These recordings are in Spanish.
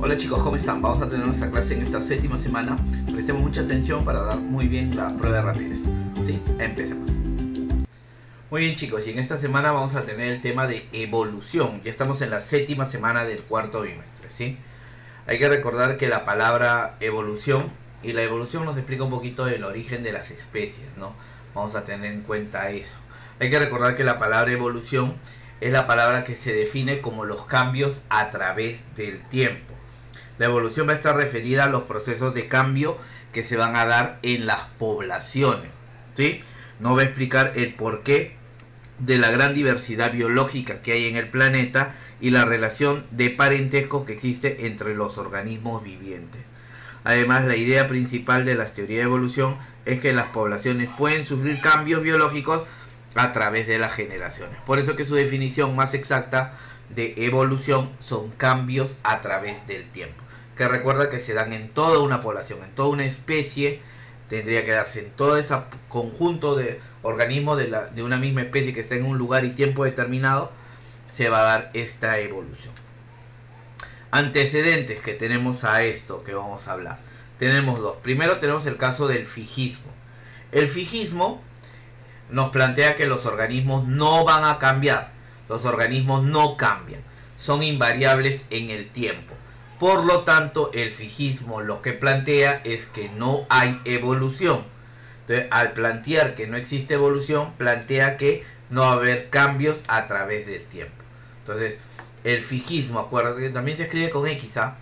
Hola chicos, ¿cómo están? Vamos a tener nuestra clase en esta séptima semana. Prestemos mucha atención para dar muy bien la prueba de rapidez. ¿Sí? Empecemos. Muy bien chicos, y en esta semana vamos a tener el tema de evolución. Ya estamos en la séptima semana del cuarto bimestre, ¿sí? Hay que recordar que la palabra evolución, y la evolución nos explica un poquito del origen de las especies, ¿no? Vamos a tener en cuenta eso. Hay que recordar que la palabra evolución es la palabra que se define como los cambios a través del tiempo. La evolución va a estar referida a los procesos de cambio que se van a dar en las poblaciones, ¿sí? No va a explicar el porqué de la gran diversidad biológica que hay en el planeta y la relación de parentesco que existe entre los organismos vivientes. Además, la idea principal de las teorías de evolución es que las poblaciones pueden sufrir cambios biológicos a través de las generaciones. Por eso que su definición más exacta de evolución son cambios a través del tiempo, que recuerda que se dan en toda una población, en toda una especie. Tendría que darse en todo ese conjunto de organismos de una misma especie que está en un lugar y tiempo determinado, se va a dar esta evolución. Antecedentes que tenemos a esto que vamos a hablar. Tenemos dos. Primero tenemos el caso del fijismo. El fijismo nos plantea que los organismos no van a cambiar. Los organismos no cambian. Son invariables en el tiempo. Por lo tanto, el fijismo lo que plantea es que no hay evolución. Entonces, al plantear que no existe evolución, plantea que no va a haber cambios a través del tiempo. Entonces, el fijismo, acuérdate que también se escribe con X, ¿ah?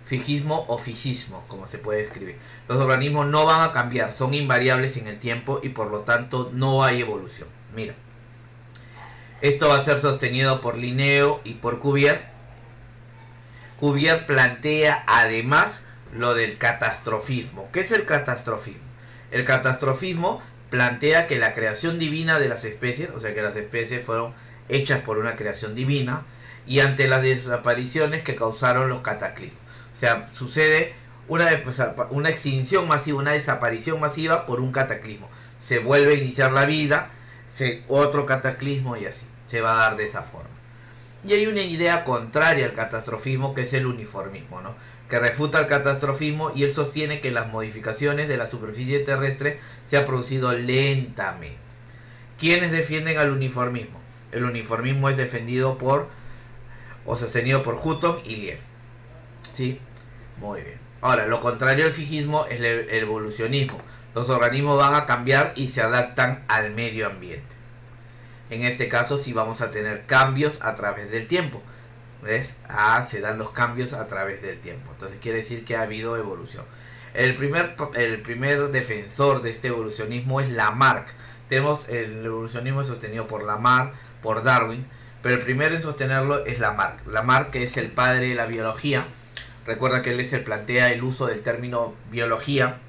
Fijismo o fijismo, como se puede escribir. Los organismos no van a cambiar, son invariables en el tiempo y por lo tanto no hay evolución. Mira, esto va a ser sostenido por Linneo y por Cuvier. Cuvier plantea además lo del catastrofismo. ¿Qué es el catastrofismo? El catastrofismo plantea que la creación divina de las especies, o sea que las especies fueron hechas por una creación divina, y ante las desapariciones que causaron los cataclismos. O sea, sucede una extinción masiva, una desaparición masiva por un cataclismo. Se vuelve a iniciar la vida, otro cataclismo y así. Se va a dar de esa forma. Y hay una idea contraria al catastrofismo que es el uniformismo, ¿no? Que refuta el catastrofismo y él sostiene que las modificaciones de la superficie terrestre se han producido lentamente. ¿Quiénes defienden al uniformismo? El uniformismo es defendido sostenido por Hutton y Liel. ¿Sí? Muy bien. Ahora, lo contrario al fijismo es el evolucionismo. Los organismos van a cambiar y se adaptan al medio ambiente. En este caso sí vamos a tener cambios a través del tiempo. ¿Ves? Se dan los cambios a través del tiempo. Entonces quiere decir que ha habido evolución. El primer defensor de este evolucionismo es Lamarck. Tenemos el evolucionismo sostenido por Lamarck, por Darwin, pero el primero en sostenerlo es Lamarck. Lamarck, que es el padre de la biología. Recuerda que él plantea el uso del término biología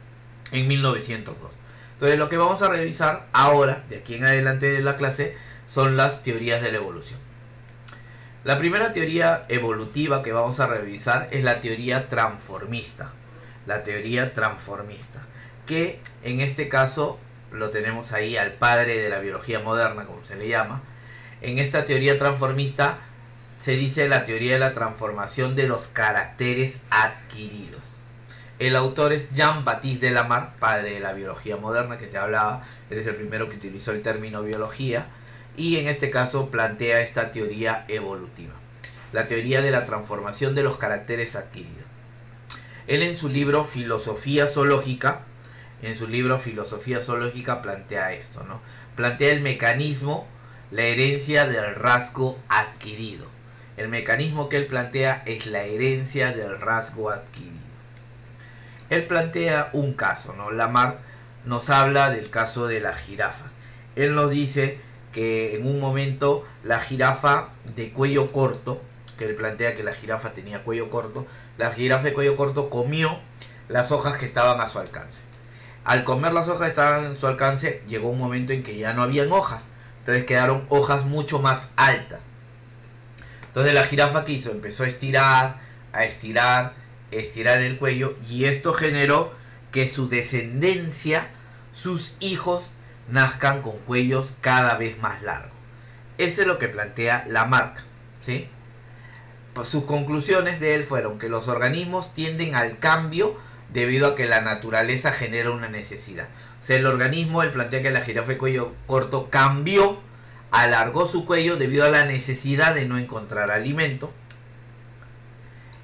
en 1902. Entonces lo que vamos a revisar ahora, de aquí en adelante de la clase, son las teorías de la evolución. La primera teoría evolutiva que vamos a revisar es la teoría transformista. La teoría transformista, que en este caso lo tenemos ahí al padre de la biología moderna, como se le llama. En esta teoría transformista se dice la teoría de la transformación de los caracteres adquiridos. El autor es Jean-Baptiste Lamarck, padre de la biología moderna que te hablaba. Él es el primero que utilizó el término biología y en este caso plantea esta teoría evolutiva. La teoría de la transformación de los caracteres adquiridos. Él en su libro Filosofía Zoológica, plantea esto, ¿no? Plantea el mecanismo, la herencia del rasgo adquirido. El mecanismo que él plantea es la herencia del rasgo adquirido. Él plantea un caso, ¿no? Lamarck nos habla del caso de las jirafas. Él nos dice que en un momento la jirafa de cuello corto, que él plantea que la jirafa tenía cuello corto, la jirafa de cuello corto comió las hojas que estaban a su alcance. Al comer las hojas que estaban a su alcance, llegó un momento en que ya no habían hojas. Entonces quedaron hojas mucho más altas. Entonces la jirafa que hizo, empezó a estirar el cuello, y esto generó que su descendencia, sus hijos, nazcan con cuellos cada vez más largos. Eso es lo que plantea Lamarck, ¿sí? sus conclusiones de él fueron que los organismos tienden al cambio debido a que la naturaleza genera una necesidad. O sea, el organismo, él plantea que la jirafa de cuello corto cambió, alargó su cuello debido a la necesidad de no encontrar alimento.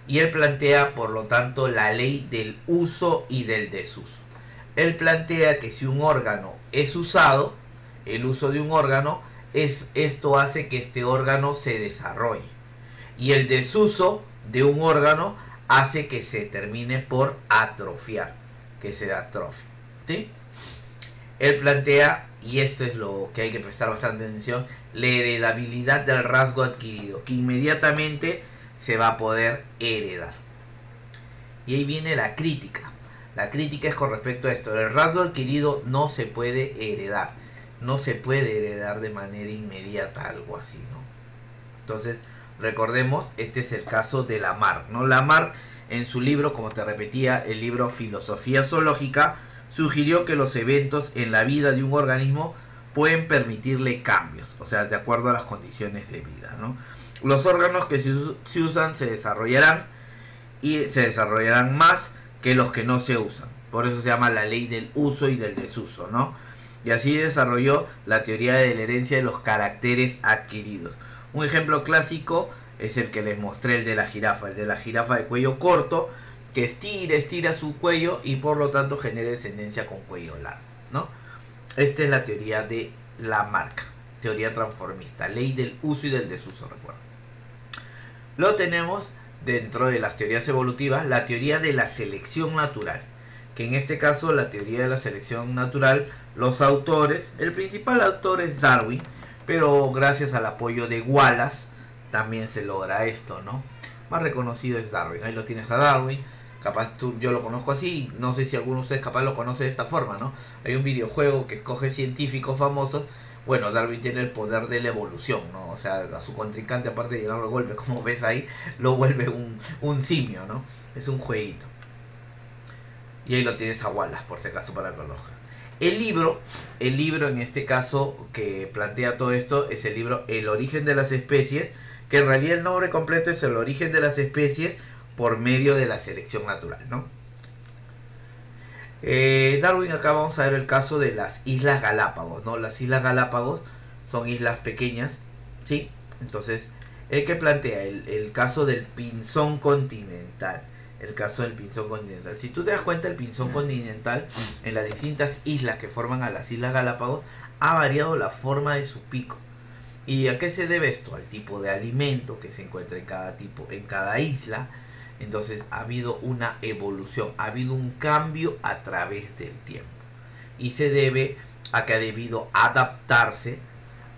Y él plantea, por lo tanto, la ley del uso y del desuso. Él plantea que si un órgano es usado, el uso de un órgano, esto hace que este órgano se desarrolle. Y el desuso de un órgano hace que se termine por atrofiar, que se atrofie. ¿Sí? Él plantea, y esto es lo que hay que prestar bastante atención, la heredabilidad del rasgo adquirido, que inmediatamente se va a poder heredar. Y ahí viene la crítica. La crítica es con respecto a esto. El rasgo adquirido no se puede heredar. No se puede heredar de manera inmediata, algo así, ¿no? Entonces, recordemos, este es el caso de Lamarck, ¿no? Lamarck, en su libro, como te repetía, el libro Filosofía Zoológica, sugirió que los eventos en la vida de un organismo pueden permitirle cambios, o sea, de acuerdo a las condiciones de vida, ¿no? Los órganos que se usan se desarrollarán, y se desarrollarán más que los que no se usan. Por eso se llama la ley del uso y del desuso, ¿no? Y así desarrolló la teoría de la herencia de los caracteres adquiridos. Un ejemplo clásico es el que les mostré, el de la jirafa de cuello corto, que estira su cuello y por lo tanto genera descendencia con cuello largo, ¿no? Esta es la teoría de Lamarck, teoría transformista, ley del uso y del desuso, recuerda. Luego tenemos, dentro de las teorías evolutivas, la teoría de la selección natural, que en este caso la teoría de la selección natural, los autores, el principal autor es Darwin, pero gracias al apoyo de Wallace también se logra esto, ¿no? Más reconocido es Darwin. Ahí lo tienes a Darwin. Capaz yo lo conozco así, no sé si alguno de ustedes capaz lo conoce de esta forma, ¿no? Hay un videojuego que escoge científicos famosos. Bueno, Darwin tiene el poder de la evolución, ¿no? O sea, a su contrincante, aparte de llegar al golpe, como ves ahí, lo vuelve un simio, ¿no? Es un jueguito. Y ahí lo tienes a Wallace, por si acaso, para que lo conozcan. El libro en este caso que plantea todo esto es el libro El origen de las especies, que en realidad el nombre completo es El origen de las especies por medio de la selección natural, ¿no? Darwin, acá vamos a ver el caso de las Islas Galápagos, ¿no? Las Islas Galápagos son islas pequeñas, ¿sí? Entonces, el que plantea el caso del pinzón continental. El caso del pinzón continental. Si tú te das cuenta, el pinzón continental en las distintas islas que forman a las Islas Galápagos ha variado la forma de su pico. ¿Y a qué se debe esto? Al tipo de alimento que se encuentra en cada isla. Entonces ha habido una evolución, ha habido un cambio a través del tiempo. Y se debe a que ha debido adaptarse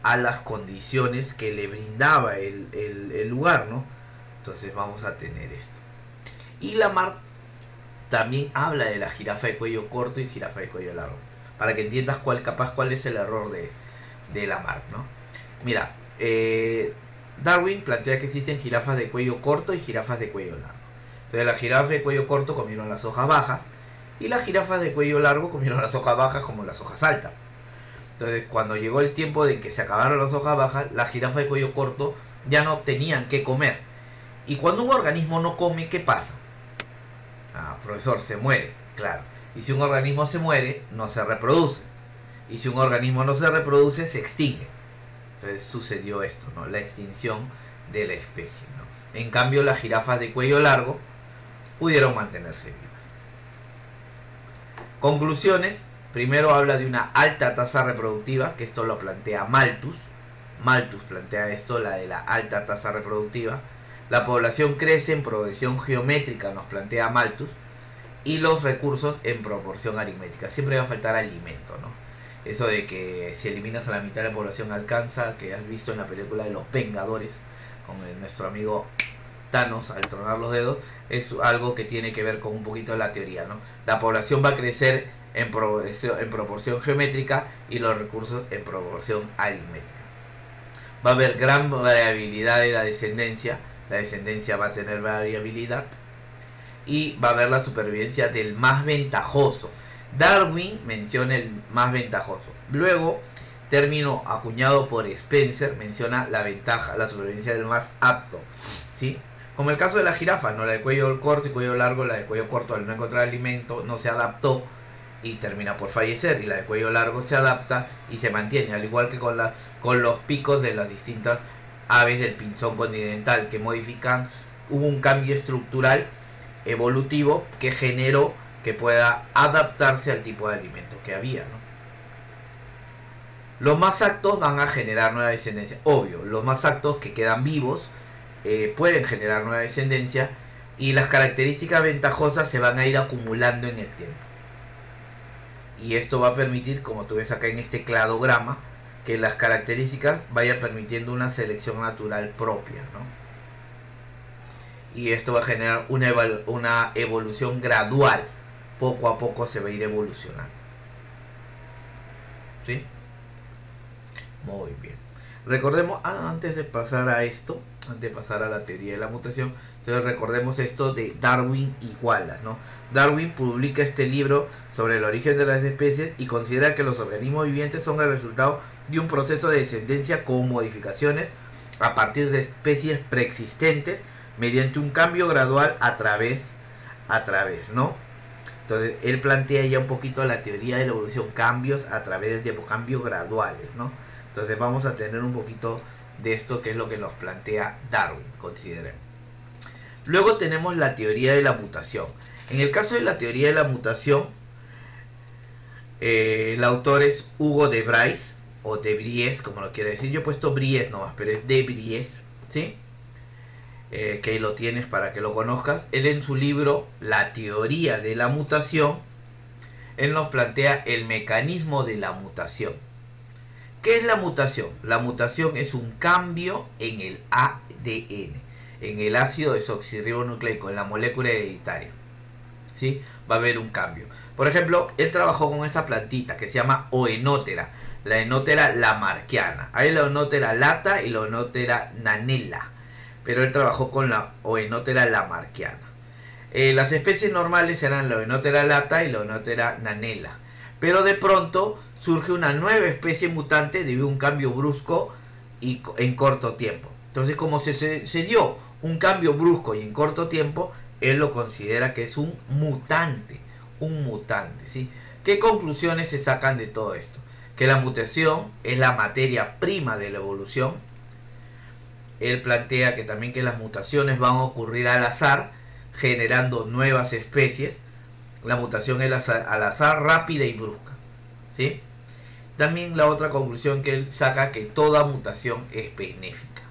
a las condiciones que le brindaba el lugar, ¿no? Entonces vamos a tener esto. Y Lamarck también habla de la jirafa de cuello corto y jirafa de cuello largo, para que entiendas cuál es el error de Lamarck, ¿no? Mira, Darwin plantea que existen jirafas de cuello corto y jirafas de cuello largo. Entonces las jirafas de cuello corto comieron las hojas bajas y las jirafas de cuello largo comieron las hojas bajas como las hojas altas. Entonces cuando llegó el tiempo de que se acabaron las hojas bajas, las jirafas de cuello corto ya no tenían que comer. Y cuando un organismo no come, ¿qué pasa? Profesor, se muere, claro. Y si un organismo se muere, no se reproduce. Y si un organismo no se reproduce, se extingue. Entonces sucedió esto, ¿no? La extinción de la especie, ¿no? En cambio, las jirafas de cuello largo pudieron mantenerse vivas. Conclusiones. Primero habla de una alta tasa reproductiva, que esto lo plantea Malthus. Malthus plantea esto, la de la alta tasa reproductiva. La población crece en progresión geométrica, nos plantea Malthus, y los recursos en proporción aritmética. Siempre va a faltar alimento, ¿no? Eso de que si eliminas a la mitad de la población alcanza, que has visto en la película de Los Vengadores, con nuestro amigo Thanos al tronar los dedos, es algo que tiene que ver con un poquito de la teoría, ¿no? La población va a crecer en proporción geométrica y los recursos en proporción aritmética. Va a haber gran variabilidad de la descendencia va a tener variabilidad y va a haber la supervivencia del más ventajoso. Darwin menciona el más ventajoso. Luego, término acuñado por Spencer, menciona la supervivencia del más apto, ¿sí? Como el caso de la jirafa, ¿no? La de cuello corto y cuello largo, la de cuello corto al no encontrar alimento no se adaptó y termina por fallecer, y la de cuello largo se adapta y se mantiene, al igual que con los picos de las distintas aves del pinzón continental, que modifican, hubo un cambio estructural evolutivo que generó que pueda adaptarse al tipo de alimento que había, ¿no? Los más aptos van a generar nueva descendencia, obvio, los más aptos que quedan vivos pueden generar nueva descendencia, y las características ventajosas se van a ir acumulando en el tiempo. Y esto va a permitir, como tú ves acá en este cladograma, que las características vayan permitiendo una selección natural propia, ¿no? Y esto va a generar una evolución gradual. Poco a poco se va a ir evolucionando. ¿Sí? Muy bien. Recordemos, antes de pasar a esto, antes de pasar a la teoría de la mutación, entonces recordemos esto de Darwin y Wallace, ¿no? Darwin publica este libro sobre el origen de las especies y considera que los organismos vivientes son el resultado de un proceso de descendencia con modificaciones a partir de especies preexistentes mediante un cambio gradual a través, ¿no? Entonces él plantea ya un poquito la teoría de la evolución, cambios a través del tiempo, cambios graduales, ¿no? Entonces vamos a tener un poquito de esto, que es lo que nos plantea Darwin, consideremos. Luego tenemos la teoría de la mutación. En el caso de la teoría de la mutación, el autor es Hugo de Vries, o de Vries, como lo quiere decir. Yo he puesto Vries nomás, pero es de Vries, ¿sí? Que ahí lo tienes para que lo conozcas. Él, en su libro La teoría de la mutación, él nos plantea el mecanismo de la mutación. ¿Qué es la mutación? La mutación es un cambio en el ADN, en el ácido desoxirribonucleico, en la molécula hereditaria, ¿sí? Va a haber un cambio. Por ejemplo, él trabajó con esta plantita que se llama Oenotera, la Oenotera lamarckiana. Hay la Oenotera lata y la Oenotera nanella, pero él trabajó con la Oenotera lamarckiana. Las especies normales eran la Oenotera lata y la Oenotera nanella, pero de pronto surge una nueva especie mutante debido a un cambio brusco y en corto tiempo. Entonces, como se dio un cambio brusco y en corto tiempo, él lo considera que es un mutante, ¿sí? ¿Qué conclusiones se sacan de todo esto? Que la mutación es la materia prima de la evolución. Él plantea que también que las mutaciones van a ocurrir al azar, generando nuevas especies. La mutación es al azar, rápida y brusca, ¿sí? También la otra conclusión que él saca, que toda mutación es benéfica.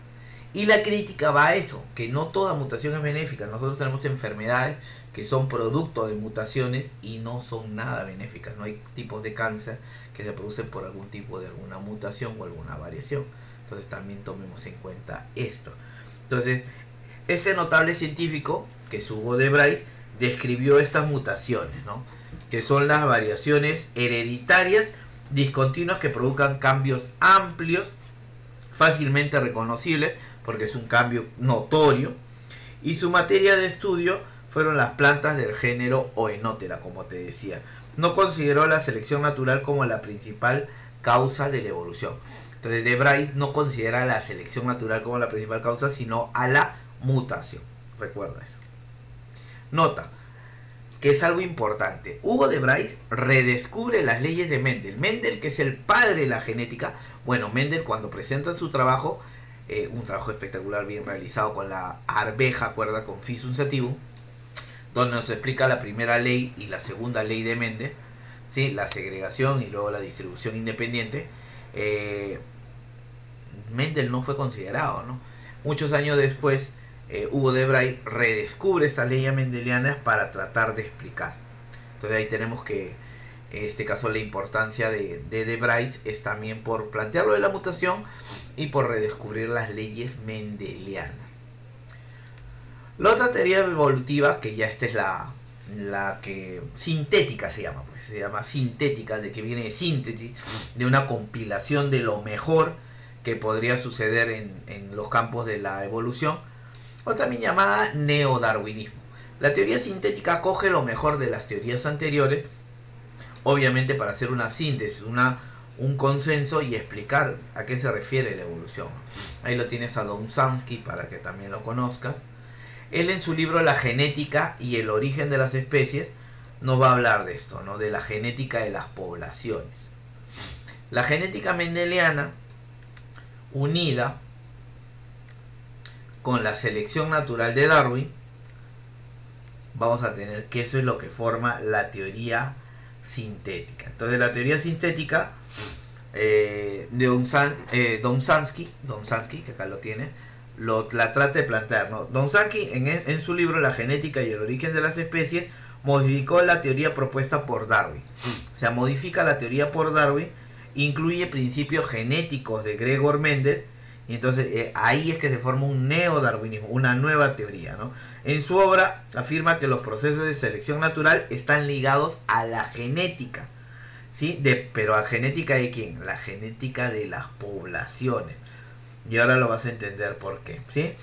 Y la crítica va a eso, que no toda mutación es benéfica. Nosotros tenemos enfermedades que son producto de mutaciones y no son nada benéficas. No hay tipos de cáncer que se producen por algún tipo de alguna mutación o alguna variación. Entonces también tomemos en cuenta esto. Entonces, este notable científico, que es Hugo de Vries, describió estas mutaciones, ¿no? Que son las variaciones hereditarias discontinuas que provocan cambios amplios, fácilmente reconocibles, porque es un cambio notorio, y su materia de estudio fueron las plantas del género Oenotera, como te decía. No consideró la selección natural como la principal causa de la evolución. Entonces, de Vries no considera la selección natural como la principal causa, sino a la mutación. Recuerda eso. Nota que es algo importante. Hugo de Vries redescubre las leyes de Mendel. Mendel, que es el padre de la genética. Bueno, Mendel, cuando presenta su trabajo, un trabajo espectacular, bien realizado con la arveja, acuerda, con Fisum sativum, donde nos explica la primera ley y la segunda ley de Mendel, ¿sí? La segregación y luego la distribución independiente. Mendel no fue considerado, ¿no? Muchos años después, Hugo de Vries redescubre estas leyes mendelianas para tratar de explicar. Entonces ahí tenemos que, en este caso, la importancia de Vries es también por plantearlo de la mutación y por redescubrir las leyes mendelianas. La otra teoría evolutiva, que ya esta es la que sintética se llama, pues se llama sintética, de que viene de síntesis, de una compilación de lo mejor que podría suceder en los campos de la evolución, o también llamada neodarwinismo. La teoría sintética coge lo mejor de las teorías anteriores, obviamente para hacer una síntesis, un consenso y explicar a qué se refiere la evolución. Ahí lo tienes a Don Sansky para que también lo conozcas. Él en su libro La genética y el origen de las especies nos va a hablar de esto, ¿no? De la genética de las poblaciones. La genética mendeliana, unida con la selección natural de Darwin, vamos a tener que eso es lo que forma la teoría sintética. Entonces la teoría sintética de Domzhansky, que acá lo tiene, la trata de plantear, ¿no? Domzhansky en su libro La genética y el origen de las especies modificó la teoría propuesta por Darwin. O sea, modifica la teoría por Darwin, incluye principios genéticos de Gregor Mendel, y entonces ahí es que se forma un neodarwinismo, una nueva teoría, ¿no? En su obra afirma que los procesos de selección natural están ligados a la genética, ¿sí? Pero ¿a genética de quién? La genética de las poblaciones. Y ahora lo vas a entender por qué, ¿sí?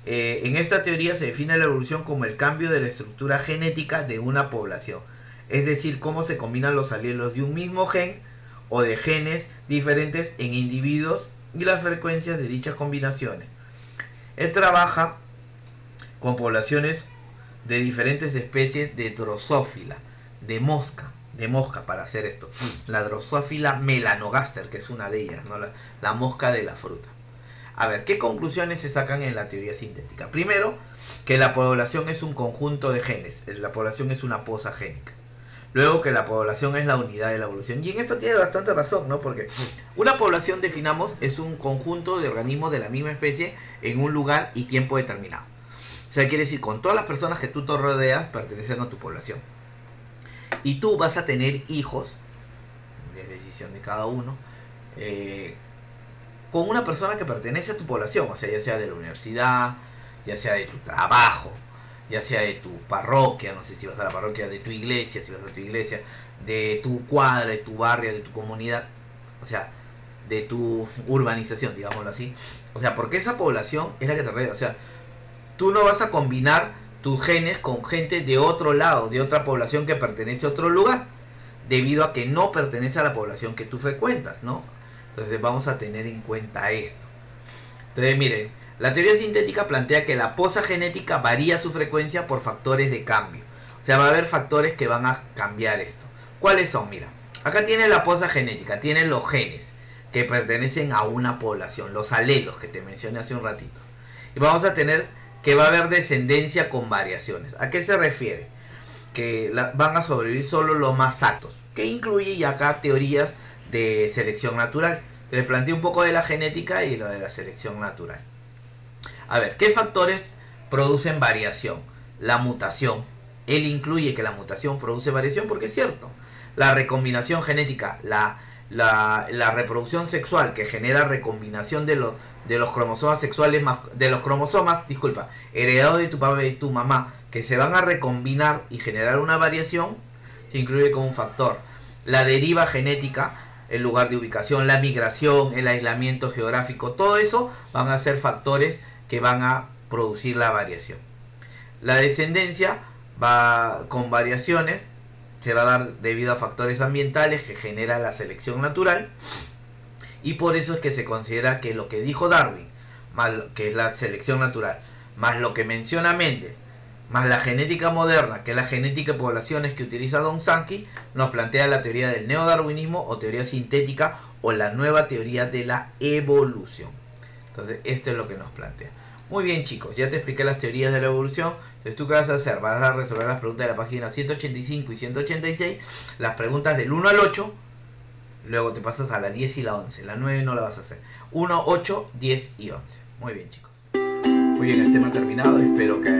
En esta teoría se define la evolución como el cambio de la estructura genética de una población. Es decir, cómo se combinan los alelos de un mismo gen o de genes diferentes en individuos y las frecuencias de dichas combinaciones. Él trabaja con poblaciones de diferentes especies de drosófila, de mosca para hacer esto. La drosófila melanogaster, que es una de ellas, ¿no? La mosca de la fruta. A ver, ¿qué conclusiones se sacan en la teoría sintética? Primero, que la población es un conjunto de genes, la población es una poza génica. Luego, que la población es la unidad de la evolución. Y en esto tiene bastante razón, ¿no? Porque una población, definamos, es un conjunto de organismos de la misma especie en un lugar y tiempo determinado. O sea, quiere decir, con todas las personas que tú te rodeas pertenecen a tu población. Y tú vas a tener hijos, de decisión de cada uno, con una persona que pertenece a tu población. O sea, ya sea de la universidad, ya sea de tu trabajo, ya sea de tu parroquia, no sé si vas a la parroquia, de tu iglesia, si vas a tu iglesia, de tu cuadra, de tu barrio, de tu comunidad, o sea, de tu urbanización, digámoslo así. O sea, porque esa población es la que te rodea. O sea, tú no vas a combinar tus genes con gente de otro lado, de otra población que pertenece a otro lugar, debido a que no pertenece a la población que tú frecuentas, ¿no? Entonces vamos a tener en cuenta esto. Entonces miren, la teoría sintética plantea que la poza genética varía su frecuencia por factores de cambio. O sea, va a haber factores que van a cambiar esto. ¿Cuáles son? Mira, acá tiene la poza genética, tiene los genes que pertenecen a una población, los alelos que te mencioné hace un ratito. Y vamos a tener que va a haber descendencia con variaciones. ¿A qué se refiere? Que van a sobrevivir solo los más aptos, que incluye ya acá teorías de selección natural. Entonces planteé un poco de la genética y lo de la selección natural. A ver, ¿qué factores producen variación? La mutación. Él incluye que la mutación produce variación porque es cierto. La recombinación genética, la reproducción sexual que genera recombinación de los cromosomas sexuales, de los cromosomas, heredados de tu papá y tu mamá, que se van a recombinar y generar una variación, se incluye como un factor. La deriva genética, el lugar de ubicación, la migración, el aislamiento geográfico, todo eso van a ser factores que van a producir la variación. La descendencia va con variaciones, se va a dar debido a factores ambientales que genera la selección natural, y por eso es que se considera que lo que dijo Darwin, más que es la selección natural, más lo que menciona Mendel, más la genética moderna, que es la genética de poblaciones que utiliza Domzhansky, nos plantea la teoría del neodarwinismo o teoría sintética o la nueva teoría de la evolución. Entonces esto es lo que nos plantea. Muy bien, chicos, ya te expliqué las teorías de la evolución. Entonces tú qué vas a hacer, vas a resolver las preguntas de la página 185 y 186, las preguntas del 1 al 8, luego te pasas a la 10 y la 11, la 9 no la vas a hacer. 1, 8, 10 y 11. Muy bien, chicos. Muy bien, el tema terminado, espero que